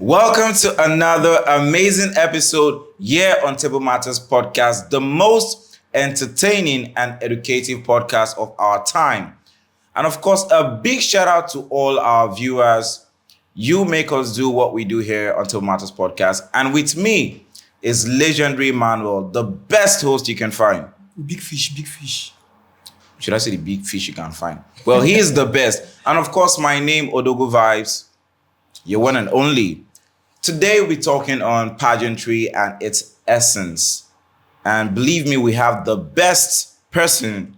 Welcome to another amazing episode here on Table Matters Podcast, the most entertaining and educative podcast of our time. And of course, a big shout out to all our viewers. You make us do what we do here on Table Matters Podcast. And with me is legendary Manuel, the best host you can find. Big fish. Should I say the big fish you can find? Well, he is the best. And of course, my name, Odogo Vibes, your one and only. Today, we're talking on pageantry and its essence. And believe me, we have the best person,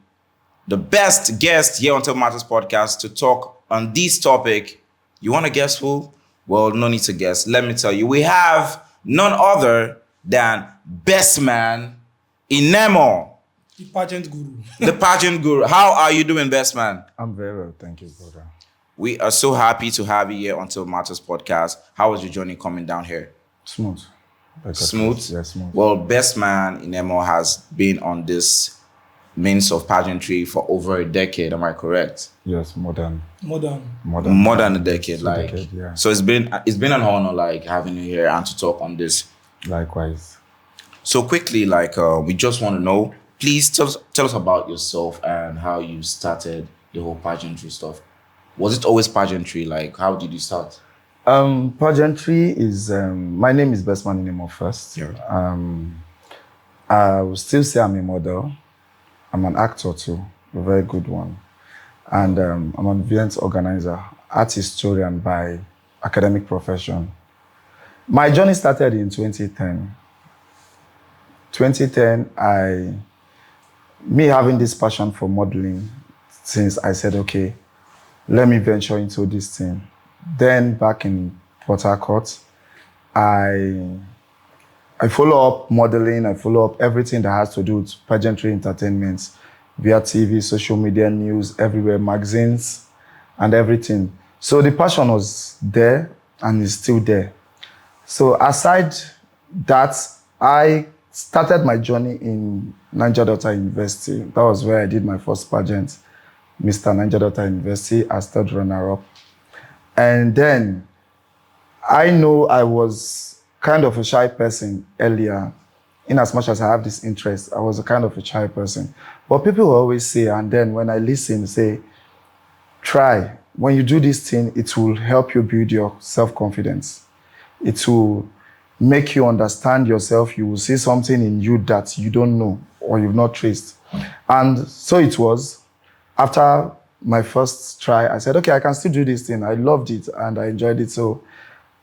the best guest here on Table Matters Podcast to talk on this topic. You want to guess who? Well, no need to guess. Let me tell you. We have none other than best man, Inemo. The pageant guru. The pageant guru. How are you doing, best man? I'm very well, thank you, brother. We are so happy to have you here on Table Matters Podcast. How was your journey coming down here? Smooth. Smooth? Yeah, smooth. Well, best man Inemo has been on this means of pageantry for over a decade. Am I correct? Yes, more than More than a decade, yeah. So it's been an honor, like, having you here and to talk on this. Likewise. So quickly, we just want to know. Please tell us about yourself and how you started the whole pageantry stuff. Was it always pageantry? Like, how did you start? Pageantry is, my name is Bestman Inemo first. Yeah. I will still say I'm a model. I'm an actor too, a very good one. And I'm an event organizer, art historian by academic profession. My journey started in 2010. 2010, me having this passion for modeling, since I said, okay, let me venture into this thing. Then back in Port Harcourt, I follow up modeling, I follow up everything that has to do with pageantry entertainment via TV, social media, news, everywhere, magazines, and everything. So the passion was there and is still there. So aside that, I started my journey in Niger Delta University. That was where I did my first pageant, Mr. Niger Delta University, as third runner-up. And then I know I was kind of a shy person earlier. In as much as I have this interest, I was a kind of a shy person. But people will always say, and then when I listen, say, try. When you do this thing, it will help you build your self-confidence. It will make you understand yourself. You will see something in you that you don't know or you've not traced. And so it was. After my first try, I said, okay, I can still do this thing. I loved it and I enjoyed it. So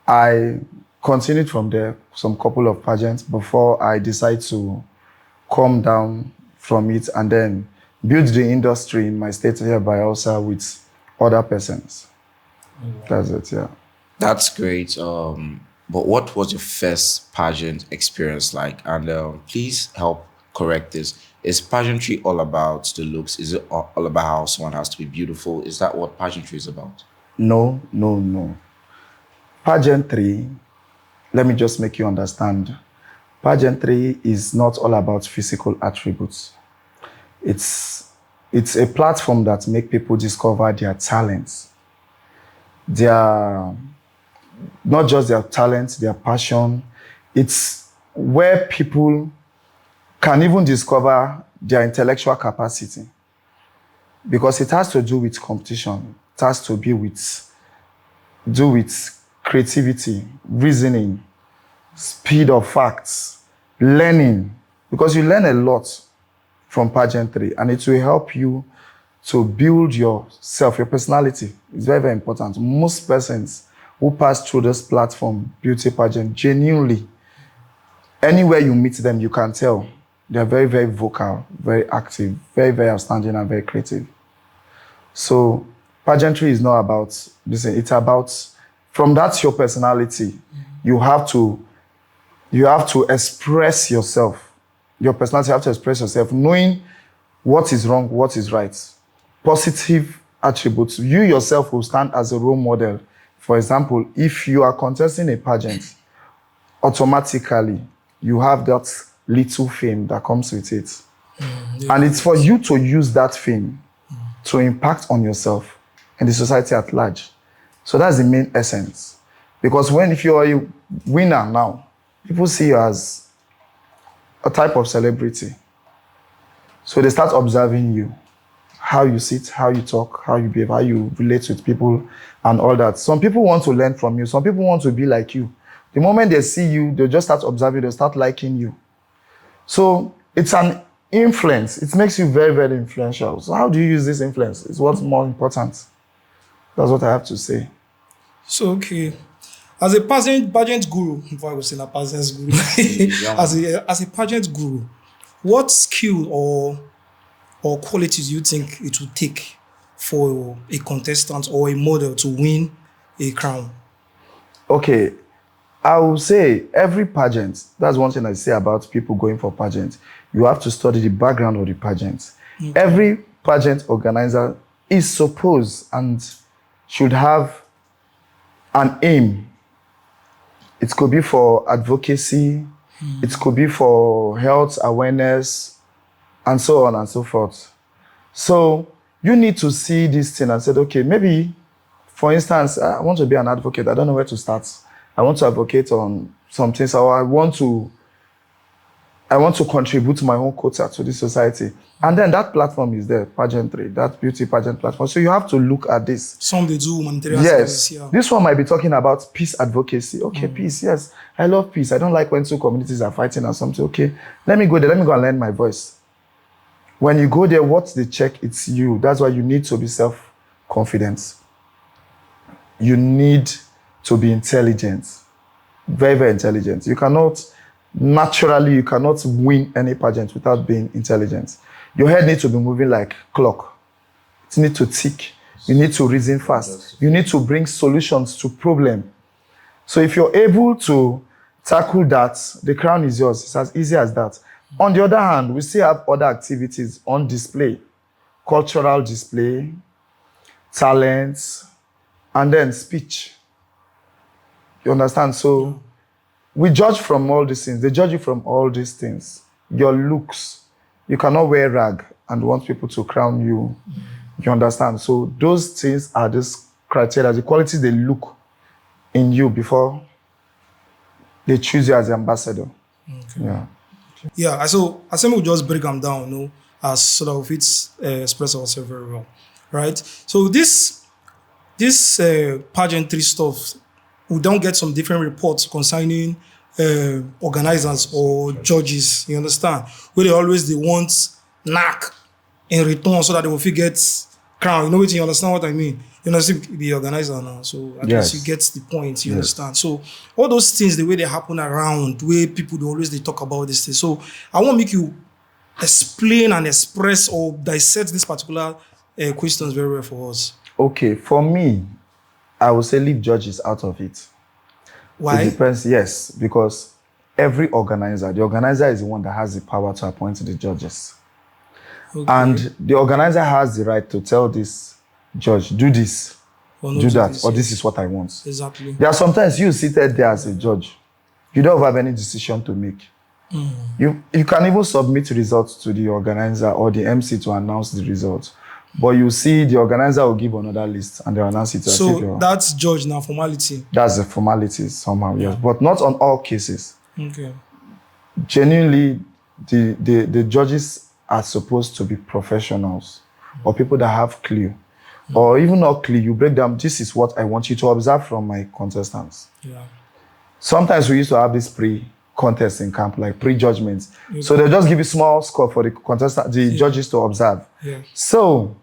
I continued from there, some couple of pageants before I decided to come down from it and then build the industry in my state here by also with other persons. That's it, yeah. That's great. But what was your first pageant experience like? And please help correct this. Is pageantry all about the looks? Is it all about how someone has to be beautiful? Is that what pageantry is about? No. Pageantry, let me just make you understand. Pageantry is not all about physical attributes. It's a platform that makes people discover their talents. Not just their talents, their passion. It's where people can even discover their intellectual capacity. Because it has to do with competition. It has to do with creativity, reasoning, speed of facts, learning. Because you learn a lot from pageantry and it will help you to build yourself, your personality. It's very, very important. Most persons who pass through this platform, beauty pageant, genuinely, anywhere you meet them, you can tell they're very, very vocal, very active, very, very outstanding, and very creative. So pageantry is not about, listen, it's about, from that's your personality, you have to express yourself. Your personality, you have to express yourself, knowing what is wrong, what is right. Positive attributes. You yourself will stand as a role model. For example, if you are contesting a pageant, automatically you have that little fame that comes with it. And it's for you to use that fame to impact on yourself and the society at large. So that's the main essence. Because if you're a winner now, people see you as a type of celebrity. So they start observing you, how you sit, how you talk, how you behave, how you relate with people, and all that. Some people want to learn from you. Some people want to be like you. The moment they see you, they just start observing, they start liking you. So it's an influence. It makes you very, very influential. So how do you use this influence? It's what's more important. That's what I have to say. So, okay. As a pageant guru, if I was saying a pageant guru, as a pageant guru, what skill or qualities do you think it would take for a contestant or a model to win a crown? Okay, I will say every pageant, that's one thing I say about people going for pageant. You have to study the background of the pageant. Okay. Every pageant organizer is supposed and should have an aim. It could be for advocacy, it could be for health awareness, and so on and so forth. So you need to see this thing and say, okay, maybe, for instance, I want to be an advocate. I don't know where to start. I want to advocate on some things, or I want to contribute my own quota to this society. And then that platform is there, Pageantry, that beauty pageant platform. So you have to look at this. Some they do humanitarian service. Yeah. This one might be talking about peace advocacy. Okay, peace, yes. I love peace. I don't like when two communities are fighting or something. Okay, let me go there. Let me go and learn my voice. When you go there, what they check, it's you. That's why you need to be self-confident. You need to be intelligent. Very, very intelligent. You cannot win any pageant without being intelligent. Your head needs to be moving like clock. It needs to tick. You need to reason fast. You need to bring solutions to problem. So if you're able to tackle that, the crown is yours. It's as easy as that. On the other hand, we still have other activities on display. Cultural display, talents, and then speech. You understand? So we judge from all these things. They judge you from all these things. Your looks. You cannot wear rag and want people to crown you. You understand? So those things are this criteria, the qualities they look in you before they choose you as the ambassador. Okay. Yeah. Yeah, so I think we'll just break them down, you know, as so that we fit express ourselves very well, right? So this pageantry stuff, we don't get some different reports concerning organizers or judges, you understand? Where they want knack in return so that they will get crown. You know what you understand what I mean? You know, the organizer now. So at least you get the point, you understand? So all those things, the way they happen around, the way people they talk about this thing. So I want to make you explain and express or dissect this particular questions very well for us. Okay, for me, I would say leave judges out of it. Why? It depends, yes, because every organizer, the organizer is the one that has the power to appoint the judges. Okay. And the organizer has the right to tell this judge, do this, do that, this, or this is what I want. Exactly. There are sometimes you seated there as a judge, you don't have any decision to make. You can even submit results to the organizer or the MC to announce the results. But you see, the organizer will give another list and they'll announce it. So that's judge now, formality. That's the formality somehow, yes. But not on all cases. Okay. Genuinely, the judges are supposed to be professionals or people that have clue. Or even not clue, you break down, this is what I want you to observe from my contestants. Yeah. Sometimes we used to have this pre-contest in camp, like pre-judgments. Okay. So they'll just give you small score for the judges to observe. Yeah. So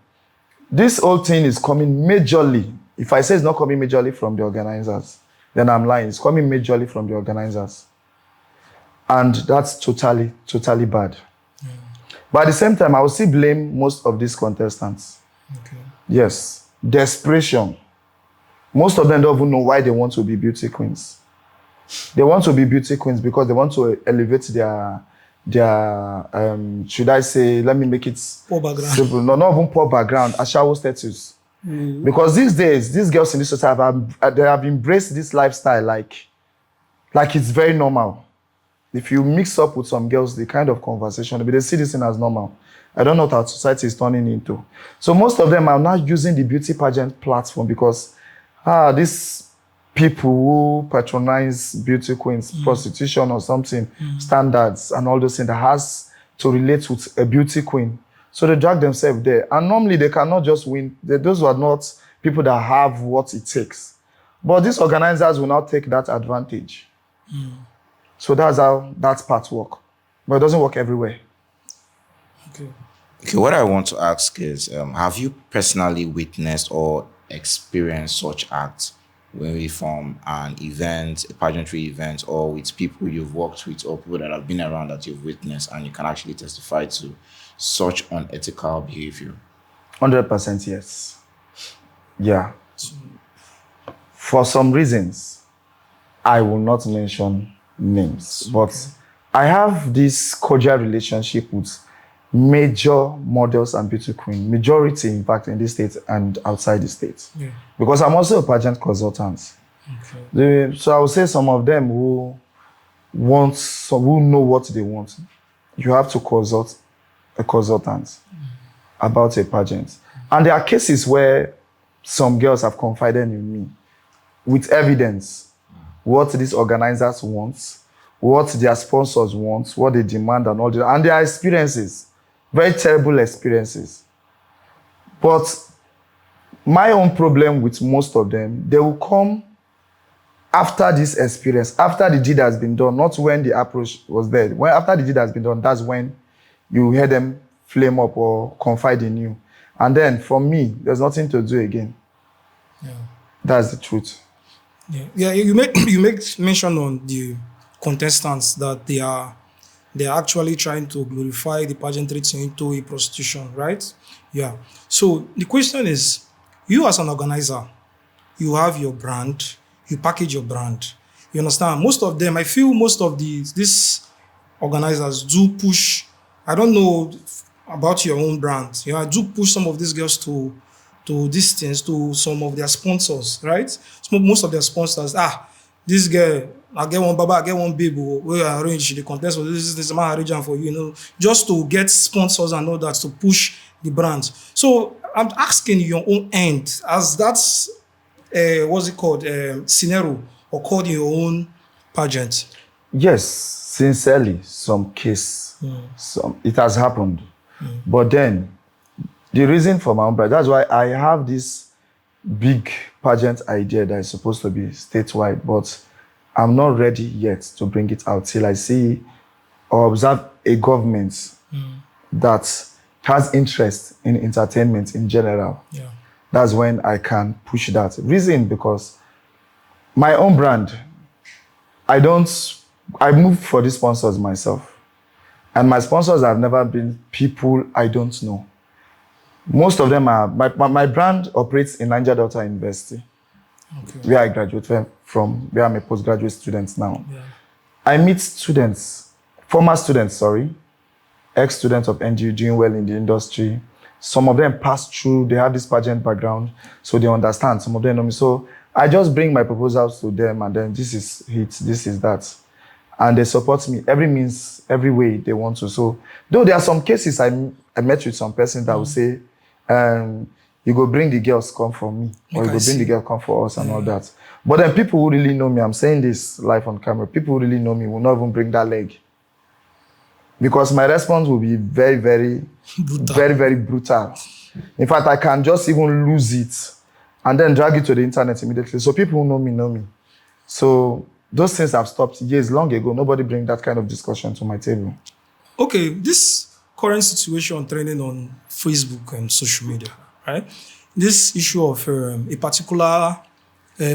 this whole thing is coming majorly. If I say it's not coming majorly from the organizers, then I'm lying. It's coming majorly from the organizers. And that's totally, totally bad. But at the same time, I will still blame most of these contestants. Okay. Yes. Desperation. Most of them don't even know why they want to be beauty queens. They want to be beauty queens because they want to elevate their should I say, let me make it poor background. Simple. No, not even poor background, a shallow status. Because these days, these girls in this society they have embraced this lifestyle like it's very normal. If you mix up with some girls, the kind of conversation, they see this thing as normal. I don't know what our society is turning into. So most of them are now using the beauty pageant platform because this people who patronize beauty queens, prostitution or something, standards and all those things that has to relate with a beauty queen. So they drag themselves there. And normally they cannot just win. Those are not people that have what it takes. But these organizers will not take that advantage. So that's how that part works. But it doesn't work everywhere. Okay, what I want to ask is, have you personally witnessed or experienced such acts, maybe from an event, a pageantry event, or with people you've worked with or people that have been around that you've witnessed, and you can actually testify to such unethical behavior? 100% yes. Yeah. For some reasons, I will not mention names, but I have this cordial relationship with major models and beauty queens, majority in fact in this state and outside the state. Because I'm also a pageant consultant. So I would say some of them who know what they want, you have to consult a consultant about a pageant. And there are cases where some girls have confided in me with evidence what these organizers want, what their sponsors want, what they demand and all that, and their experiences, very terrible experiences. But my own problem with most of them, they will come after this experience, after the deed has been done, not when the approach was there. When after the deed has been done, that's when you hear them flame up or confide in you. And then for me, there's nothing to do again. That's the truth. You make mention on the contestants that they are actually trying to glorify the pageantry into a prostitution, right? So the question is, you as an organizer, you have your brand, you package your brand. You understand? Most of them, I feel most of these organizers do push, I don't know about your own brand. I do push some of these girls to these things, to some of their sponsors, right? Most of their sponsors, this girl, I get one baba, I get one baby, we arrange the contest for this man arrange for you, just to get sponsors and all that, to push the brand. So I'm asking your own end, as that's what's it called, scenario occurred in your own pageant? Yes, sincerely, some case, it has happened. But then, the reason for my own brand, that's why I have this big pageant idea that is supposed to be statewide, but I'm not ready yet to bring it out till I see or observe a government that has interest in entertainment in general. That's when I can push that. Reason, because my own brand, I move for the sponsors myself. And my sponsors have never been people I don't know. Most of them are, my brand operates in Niger Delta University, where I graduated from, where I'm a postgraduate student now. I meet students, former students, ex-students of NGU doing well in the industry. Some of them pass through, they have this pageant background, so they understand. Some of them know me. So I just bring my proposals to them, and then this is it, this is that. And they support me every means, every way they want to. So though there are some cases I met with some person that will say, you go bring the girls come for me, or you go bring the girl come for us and all that. But then people who really know me, I'm saying this live on camera, people who really know me will not even bring that leg. Because my response will be very, very brutal. Very, very brutal. In fact, I can just even lose it and then drag it to the internet immediately. So people who know me. So those things have stopped years long ago. Nobody bring that kind of discussion to my table. Okay, this current situation trending on Facebook and social media, right? This issue of a particular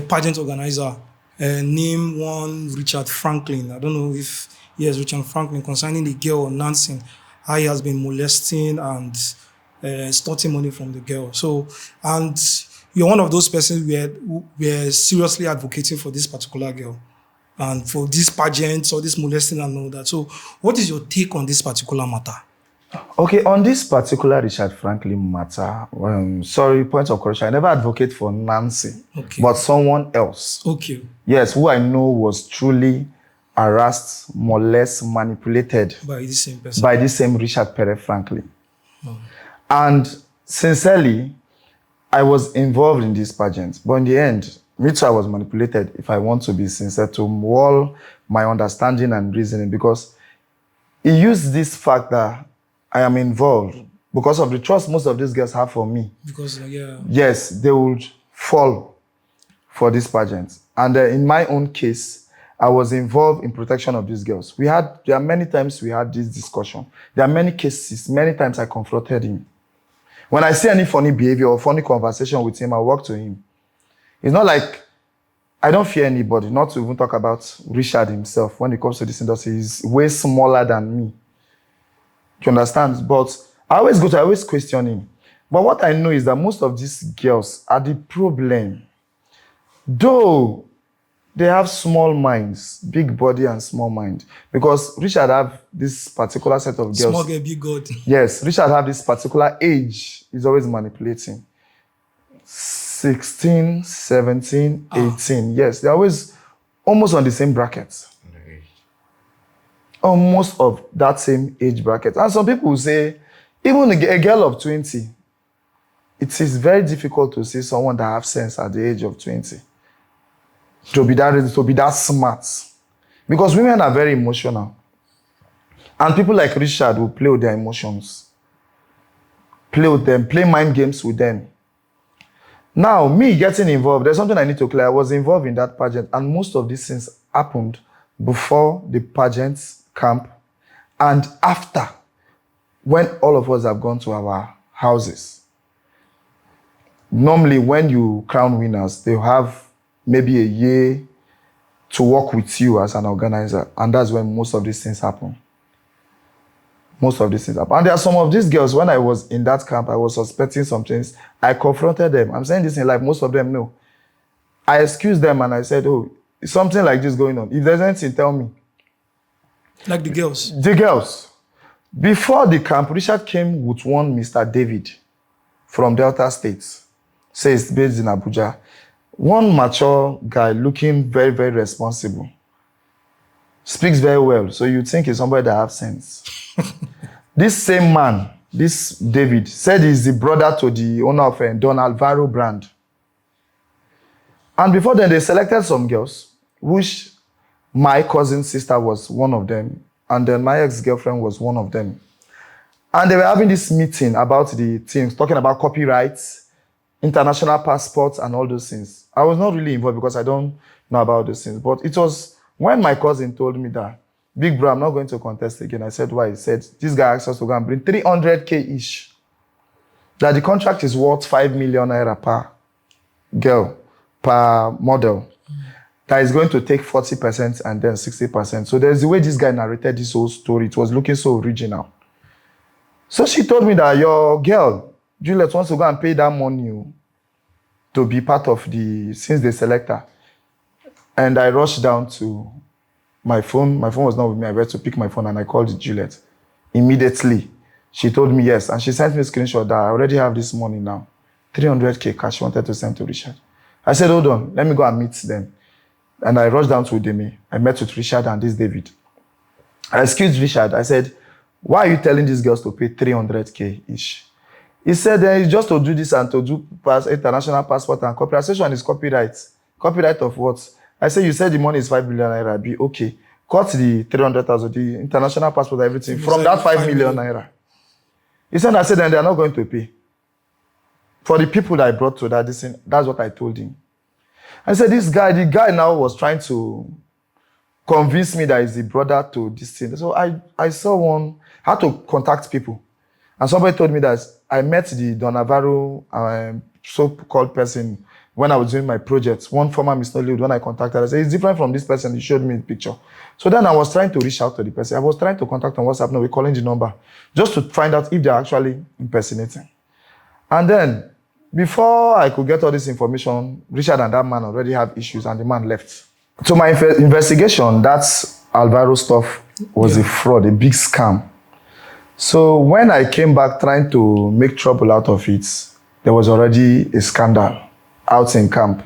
pageant organizer named one Richard Franklin. I don't know if he is Richard Franklin, concerning the girl Nancy, how he has been molesting and extorting money from the girl. So, and you're one of those persons who were seriously advocating for this particular girl and for these pageants or this molesting and all that. So what is your take on this particular matter? Okay, on this particular Richard Franklin matter, sorry, point of correction, I never advocate for Nancy, but someone else. Yes, who I know was truly harassed, molested, manipulated by the same person. By the same Richard Perez Franklin. And sincerely, I was involved in this pageant, but in the end, Me too, I was manipulated, if I want to be sincere, to wall my understanding and reasoning, because he used this fact that I am involved because of the trust most of these girls have for me. Because, Yes, they would fall for this pageant. And in my own case, I was involved in protection of these girls. There are many times we had this discussion. There are many cases, many times I confronted him. When I see any funny behavior or funny conversation with him, I walk to him. It's not like I don't fear anybody, not to even talk about Richard himself. When it comes to this industry, he's way smaller than me. You understand? But I always question him. But what I know is that most of these girls are the problem. Though they have small minds, big body and small mind. Because Richard have this particular set of girls. Small girl, big God. Yes, Richard have this particular age. He's always manipulating. 16, 17, 18. Yes, they're always almost on the same bracket. Almost of that same age bracket. And some people will say, even a girl of 20, it is very difficult to see someone that have sense at the age of 20. To be that smart. Because women are very emotional. And people like Richard will play with their emotions. Play with them, play mind games with them. Now, me getting involved, there's something I need to clear. I was involved in that pageant, and most of these things happened before the pageant camp and after, when all of us have gone to our houses. Normally, when you crown winners, they have maybe a year to work with you as an organizer, and that's when most of these things happen. Most of these things happen. And there are some of these girls, when I was in that camp, I was suspecting some things. I confronted them. I'm saying this in life, most of them know. I excused them and I said, oh, is something like this going on? If there's anything, tell me. Like the girls? The girls. Before the camp, Richard came with one Mr. David from Delta State. Says based in Abuja. One mature guy looking very, very responsible. Speaks very well, so you think he's somebody that has sense. This same man, this David, said he's the brother to the owner of Don Alvaro brand. And before then, they selected some girls, which my cousin's sister was one of them, and then my ex-girlfriend was one of them. And they were having this meeting about the things, talking about copyrights, international passports, and all those things. I was not really involved because I don't know about those things, but it was when my cousin told me that, big bro, I'm not going to contest again. I said, why? He said, this guy asked us to go and bring 300K each. That the contract is worth 5 million naira per girl, per model. That is going to take 40% and then 60%. So there's the way this guy narrated this whole story. It was looking so original. So she told me that your girl, Juliet, wants to go and pay that money to be part of since they select her. And I rushed down to my phone. My phone was not with me. I went to pick my phone and I called Juliet. Immediately, she told me yes. And she sent me a screenshot that I already have this money now. 300K cash she wanted to send to Richard. I said, hold on, let me go and meet them. And I rushed down to Udemy. I met with Richard and this David. I excused Richard. I said, why are you telling these girls to pay 300K each? He said, it's just to do this and to do international passport and copyright. Session is copyright. Copyright of what? I said, you said the money is 5 million naira. Be okay. Cut the 300,000, the international passport, everything from that 5 million naira. He said, then they are not going to pay. For the people that I brought to that, that's what I told him. I said, the guy now was trying to convince me that he's the brother to this thing. So I saw one, had to contact people. And somebody told me that I met the Don Navarro so-called person when I was doing my project. One former Miss Nollywood, when I contacted, I said, it's different from this person. He showed me the picture. So then I was trying to reach out to the person. I was trying to contact on WhatsApp. No, we're calling the number just to find out if they're actually impersonating. And then, before I could get all this information, Richard and that man already have issues and the man left. So my investigation, that's Alvaro stuff was a fraud, a big scam. So when I came back trying to make trouble out of it, there was already a scandal out in camp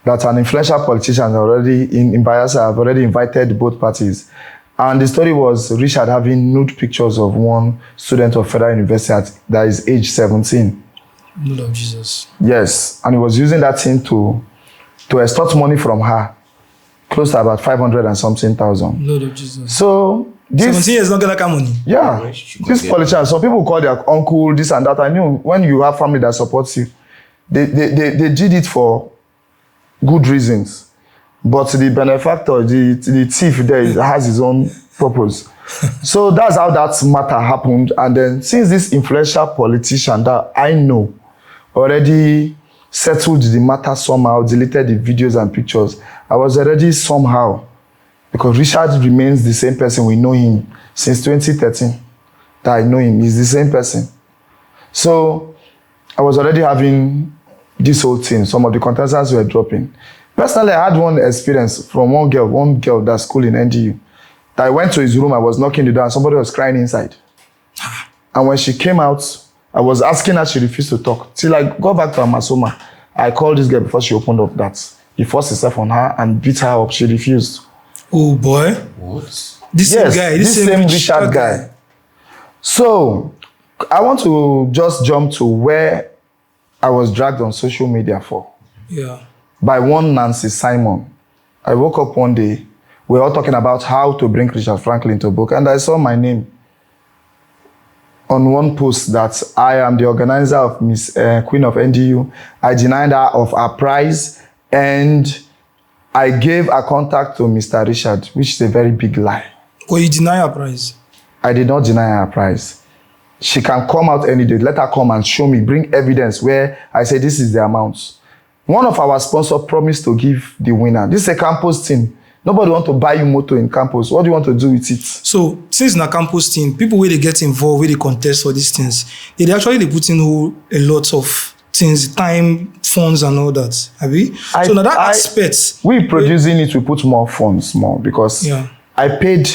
that an influential politician already in Bayelsa have already invited both parties. And the story was Richard having nude pictures of one student of Federal University that is age 17. Lord of Jesus. Yes, and he was using that thing to to extort money from her, close to about 500 and something thousand. Lord of Jesus. So this 17 years not get that kind of money. yeah, this politicians, some people call their uncle this and that. I know when you have family that supports you, they did it for good reasons. But the benefactor, the thief there has his own purpose. So that's how that matter happened. And then since this influential politician that I know already settled the matter somehow, deleted the videos and pictures, I was already somehow, because Richard remains the same person. We know him since 2013 that I know him. He's the same person. So I was already having this whole thing. Some of the contestants were dropping. Personally, I had one experience from one girl that's school in NDU. That I went to his room, I was knocking the door, and somebody was crying inside. And when she came out, I was asking her, she refused to talk. Till I got back to Amasoma, I called this girl before she opened up that he forced himself on her and beat her up. She refused. Oh boy. What? This Yes, same guy. this same Richard guy. So, I want to just jump to where I was dragged on social media for. Yeah. By one Nancy Simon. I woke up one day, we were all talking about how to bring Richard Franklin to book, and I saw my name on one post that I am the organizer of Miss Queen of NDU. I denied her of her prize, and I gave a contact to Mr. Richard, which is a very big lie. Or you deny her prize? I did not deny her prize. She can come out any day. Let her come and show me, bring evidence where I say this is the amount. One of our sponsors promised to give the winner. This is a campus thing. Nobody want to buy you motor in campus. What do you want to do with it? So, since in a campus team, people where they get involved, where they contest for these things, they put in a lot of things, time, funds, and all that. Have you? So now that aspect, we producing it, we put more funds, because yeah. I paid